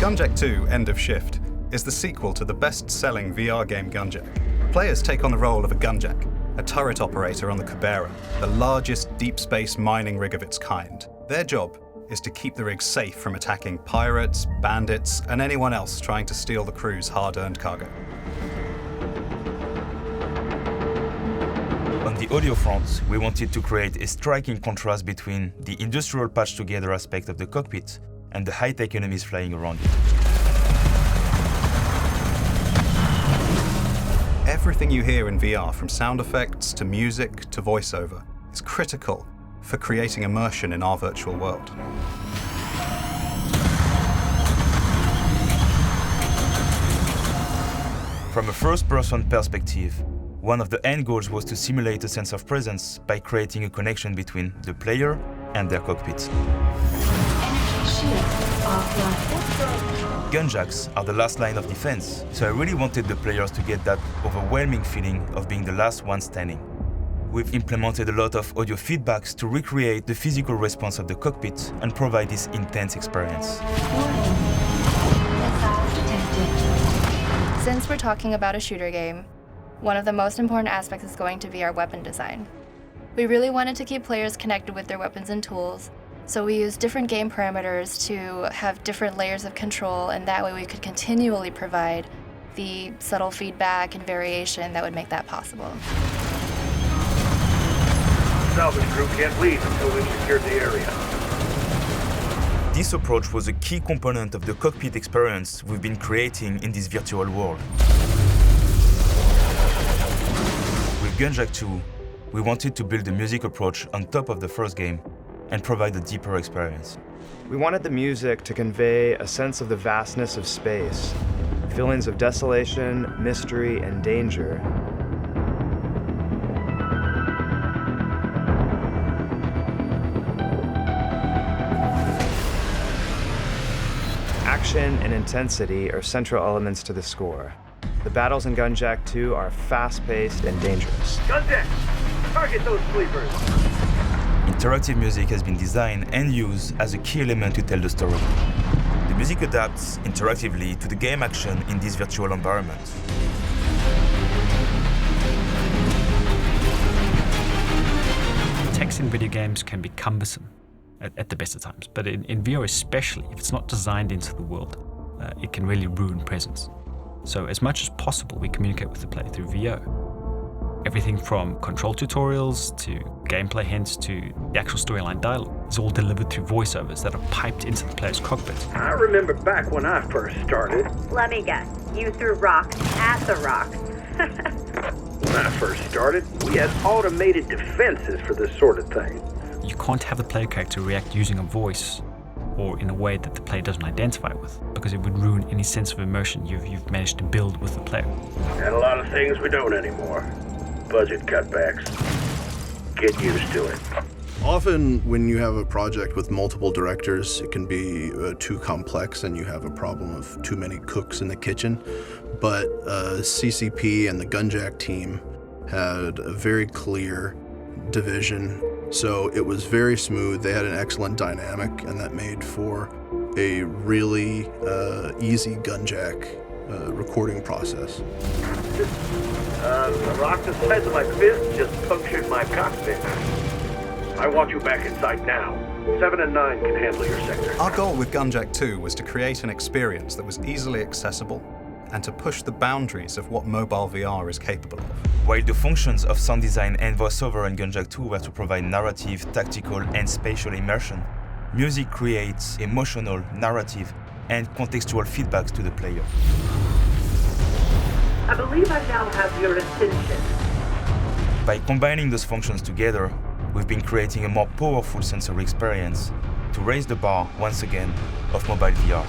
Gunjack 2: End of Shift is the sequel to the best-selling VR game Gunjack. Players take on the role of a Gunjack, a turret operator on the Kubera, the largest deep space mining rig of its kind. Their job is to keep the rig safe from attacking pirates, bandits, and anyone else trying to steal the crew's hard-earned cargo. On the audio front, we wanted to create a striking contrast between the industrial patched-together aspect of the cockpit and the high-tech enemies flying around it. Everything you hear in VR, from sound effects to music to voiceover, is critical for creating immersion in our virtual world. From a first-person perspective, one of the end goals was to simulate a sense of presence by creating a connection between the player and their cockpit. Gunjacks are the last line of defense, so I really wanted the players to get that overwhelming feeling of being the last one standing. We've implemented a lot of audio feedbacks to recreate the physical response of the cockpit and provide this intense experience. Since we're talking about a shooter game, one of the most important aspects is going to be our weapon design. We really wanted to keep players connected with their weapons and tools, so we used different game parameters to have different layers of control, and that way we could continually provide the subtle feedback and variation that would make that possible. The salvage crew can't leave until we've secured the area. This approach was a key component of the cockpit experience we've been creating in this virtual world. With Gunjack 2, we wanted to build a music approach on top of the first game and provide a deeper experience. We wanted the music to convey a sense of the vastness of space, feelings of desolation, mystery, and danger. Action and intensity are central elements to the score. The battles in Gunjack 2 are fast-paced and dangerous. Gunjack! Target those sleepers! Interactive music has been designed and used as a key element to tell the story. The music adapts interactively to the game action in this virtual environment. Text in video games can be cumbersome at the best of times, but in VR especially, if it's not designed into the world, it can really ruin presence. So as much as possible, we communicate with the player through VO. Everything from control tutorials to gameplay hints to the actual storyline dialogue is all delivered through voiceovers that are piped into the player's cockpit. I remember back when I first started. Let me guess, you threw rocks at the rocks. When I first started, we had automated defenses for this sort of thing. You can't have the player character react using a voice or in a way that the player doesn't identify with, because it would ruin any sense of immersion you've managed to build with the player. And a lot of things we don't anymore. Budget cutbacks. Get used to it. Often when you have a project with multiple directors, it can be too complex and you have a problem of too many cooks in the kitchen. But CCP and the Gunjack team had a very clear division. So it was very smooth. They had an excellent dynamic, and that made for a really easy Gunjack recording process. The rock the size of my fist just punctured my cockpit. I want you back inside now. 7 and 9 can handle your sector. Our goal with Gunjack 2 was to create an experience that was easily accessible and to push the boundaries of what mobile VR is capable of. While the functions of sound design and voiceover in Gunjack 2 were to provide narrative, tactical, and spatial immersion, music creates emotional, narrative, and contextual feedbacks to the player. I believe I now have your attention. By combining those functions together, we've been creating a more powerful sensory experience to raise the bar, once again, of mobile VR.